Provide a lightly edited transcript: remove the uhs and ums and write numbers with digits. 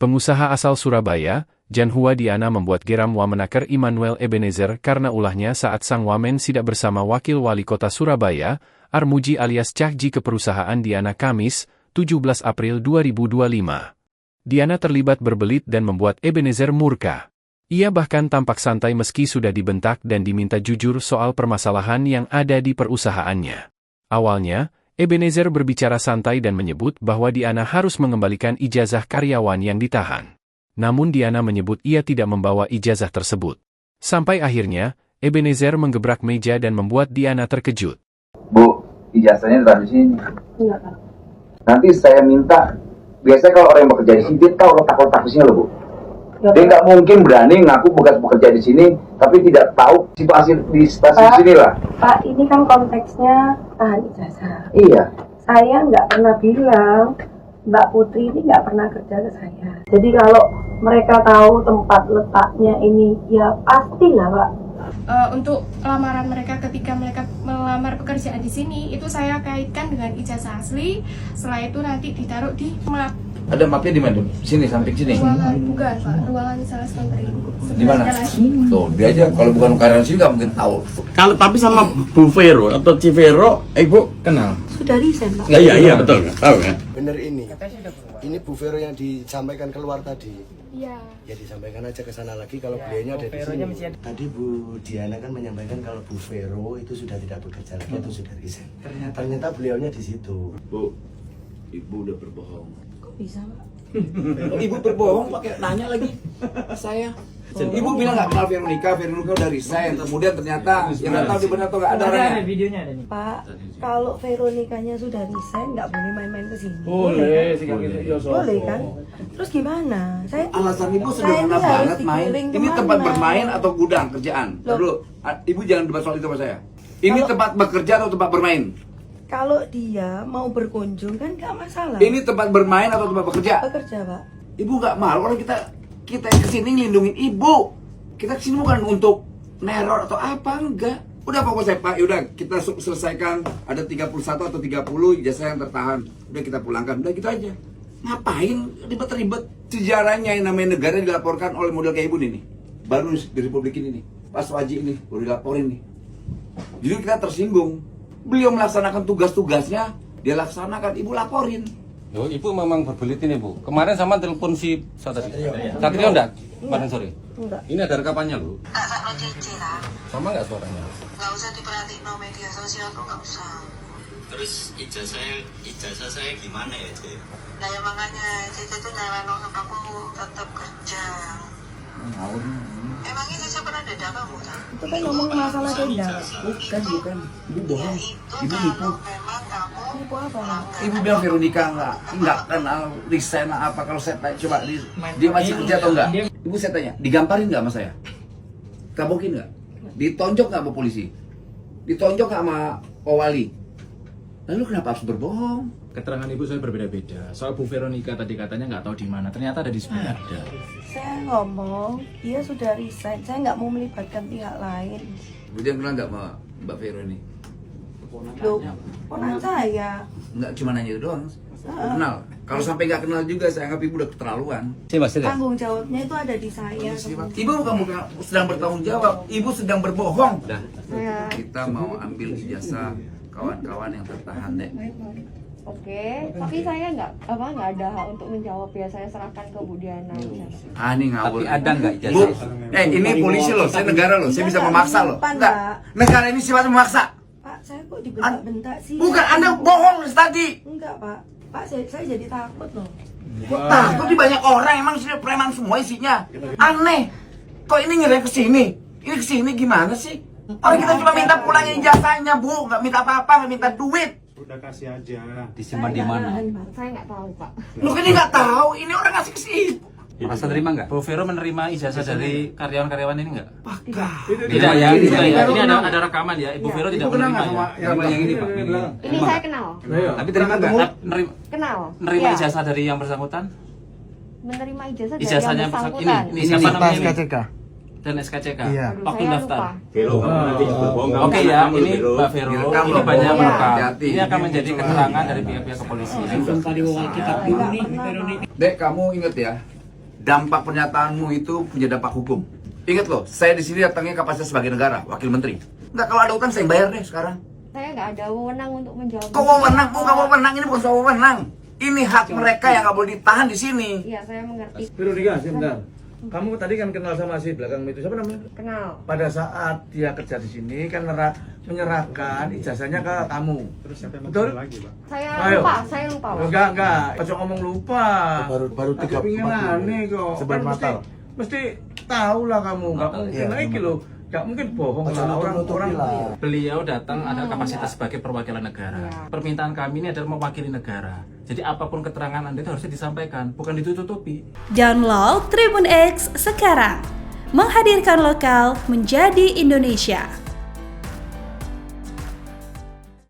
Pengusaha asal Surabaya, Janhua Diana membuat geram Wamenaker Immanuel Ebenezer karena ulahnya saat sang wamen sidak bersama Wakil Wali Kota Surabaya, Armuji alias Cahji ke perusahaan Diana Kamis, 17 April 2025. Diana terlibat berbelit dan membuat Ebenezer murka. Ia bahkan tampak santai meski sudah dibentak dan diminta jujur soal permasalahan yang ada di perusahaannya. Awalnya, Ebenezer berbicara santai dan menyebut bahwa Diana harus mengembalikan ijazah karyawan yang ditahan. Namun Diana menyebut ia tidak membawa ijazah tersebut. Sampai akhirnya, Ebenezer menggebrak meja dan membuat Diana terkejut. Bu, ijazahnya taruh di sini. Enggak, Pak. Nanti saya minta, biasanya kalau orang yang bekerja di sini, dia tahu letak-letak di sini loh, Bu. Dia nggak mungkin berani ngaku bekas bekerja di sini, tapi tidak tahu situasi di stasiun sini lah. Pak, ini kan konteksnya tahan ijazah. Iya. Saya nggak pernah bilang Mbak Putri ini nggak pernah kerja ke saya. Jadi kalau mereka tahu tempat letaknya ini, ya pastilah, Pak. Untuk lamaran mereka ketika mereka melamar pekerjaan di sini, itu saya kaitkan dengan ijazah asli. Setelah itu nanti ditaruh di map. Ada mapnya di mana? Sini, samping sini. Ruangan, bukan Pak, ruangan sales menteri. Di mana? Tuh, dia aja kalau bukan karyawan sini nggak mungkin tahu. Kalau tapi sama Bu Vero atau Civero, Ibu kenal? Sudah resign, Pak. Iya betul, tahu kan? Bener ini. Ini Bu Vero yang disampaikan keluar tadi. Iya. Ya disampaikan aja ke sana lagi kalau beliaunya ada di sini. Tadi Bu Diana kan menyampaikan kalau Bu Vero itu sudah tidak bekerja lagi atau sudah resign. Ternyata beliaunya di situ. Bu, Ibu udah berbohong. Kok bisa, Pak? Ibu berbohong pakai nanya lagi saya. Ibu bilang nggak kenal Veronica udah resign. Kemudian ternyata yang nggak tahu dia benar atau nggak ada orangnya. Videonya ada nih. Pak, kalau Veronikanya sudah resign, nggak boleh main-main ke sini. Boleh, Boleh kan? Terus gimana? Alasan ibu saya sederhana ini harus banget main. dikirim Ini kemana? tempat bermain atau gudang kerjaan? Loh. Dulu, ibu jangan debat soal itu sama saya. Ini tempat bekerja atau tempat bermain? Kalau dia mau berkunjung kan nggak masalah. Ini tempat bermain atau tempat bekerja? Bekerja, Pak. Ibu nggak malu kalau kita yang kesini ngelindungin ibu. Kita kesini bukan untuk neror atau apa, enggak. Udah pokoknya saya Pak, udah kita selesaikan ada 31 atau 30 ijazah yang tertahan. Udah kita pulangkan, udah gitu aja. Ngapain ribet-ribet? Sejarahnya yang namanya negara dilaporkan oleh model kayak ibu ini. Baru di Republik ini nih. Pas Waji ini baru dilaporin nih. Jadi kita tersinggung. Beliau melaksanakan tugas-tugasnya, dia laksanakan, ibu laporin. Loh, Ibu memang berbelit ini, Bu. Kemarin sama telepon si Satrio enggak? Kemarin sore. Enggak. Ini ada rekamannya, Bu. Enggak sakno cicilan. Sama enggak suaranya? Enggak usah diperhatiin no media sosial tuh enggak usah. Terus ijazah saya gimana ya, Cik? Nah ya makanya Cici tuh nyaranin aku tetap kerja. Emangnya Cici pernah dada kamu tak? Itu kan ngomong masalah denda. Bukan. Ibu bohong. Itu Ibu nipu. kalau memang kamu Nipu apa, Pak? Ibu bilang Veronica enggak kenal resign apa. Kalau saya tanya coba dia masih kerja atau enggak? Ibu saya tanya, digamparin enggak sama saya? Kabokin enggak? Ditonjok enggak sama polisi? Ditonjok enggak sama Wali? Lalu kenapa harus berbohong? Keterangan Ibu saya berbeda-beda. Soal Bu Veronica tadi katanya nggak tahu di mana. Ternyata ada di sebelah ada. Saya ngomong, dia sudah resign. Saya nggak mau melibatkan pihak lain. Kemudian kenal enggak sama Mbak Vero ini? Loh, ponakan saya. Enggak cuma nanya itu doang. Kenal. Kalau sampai enggak kenal juga saya anggap ibu udah keterlaluan. Tanggung jawabnya itu ada di saya. Ibu bukan sedang bertanggung jawab, ibu sedang berbohong. Kita mau ambil ijazah kawan-kawan yang tertahan deh. Oke, tapi saya nggak ada hak untuk menjawab ya. Saya serahkan ke Bu Diana. Ini ngawur. Tapi ada nggak Bu, ijazah? ini polisi loh, saya negara loh, saya bisa memaksa loh. Pak. Enggak, negara ini sifatnya memaksa. Pak, saya kok dibentak-bentak sih? Bukan, Anda bohong tadi. Enggak, Pak. Pak, saya jadi takut loh. Kok takut di banyak orang, emang sini preman semua isinya. Aneh. Kok ini ngirim ke sini? Ini ke sini gimana sih? Orang kita cuma minta pulangin ijazahnya, Bu. Nggak minta apa-apa, nggak minta duit. Udah kasih aja. Disimpan di mana? Saya nggak tahu, Pak. Lu kan dia nggak tahu, ini orang ngasih ke sini. Merasa terima nggak? Bu Vero menerima ijazah dari karyawan-karyawan ini nggak? Enggak. Tidak ya, ini ada rekaman ya. Ibu Vero tidak menerima ya. Yang ini, Pak. Ini saya kenal. Tapi terima nggak? Kenal. Menerima Iya. ijazah dari yang bersangkutan? Menerima ijazah dari Ijazahnya yang bersangkutan. ini siapa namanya? SKCK. Dan SKCK. Iya. Waktu Saya daftar. lupa. Oke ya, ini Mbak Vero, Direkam ini loh, banyak Bu. merekam. Hati-hati. Ini akan menjadi keterangan dari pihak-pihak kepolisian. Dek, kamu inget ya, dampak pernyataanmu itu punya dampak hukum. Ingat loh, saya di sini datangnya kapasitas sebagai negara, wakil menteri. Enggak, kalau ada utang saya bayar deh sekarang. Saya nggak ada wewenang untuk menjawab. Kok wewenang? Bukan wewenang, ini bukan soal wewenang. Ini hak mereka yang nggak boleh ditahan di sini. Iya, saya mengerti. Veronica, sebentar. Kamu tadi kan kenal sama si belakang itu, siapa namanya? Kenal. Pada saat dia kerja di sini kan menyerahkan ijazahnya ke kamu. Terus siapa yang betul lagi, Pak? Saya lupa. Enggak. Kocok ngomong lupa. Baru 3 Pingin aneh kok. Sebar mata. Mesti tahu lah kamu, nggak mungkin lagi loh. Nggak mungkin bohong lah orang-orang. Beliau datang ada kapasitas sebagai perwakilan negara. Permintaan kami ini adalah mewakili negara. Jadi apapun keterangan Anda itu harusnya disampaikan, bukan ditutupi. Download Tribun X sekarang. Menghadirkan lokal menjadi Indonesia.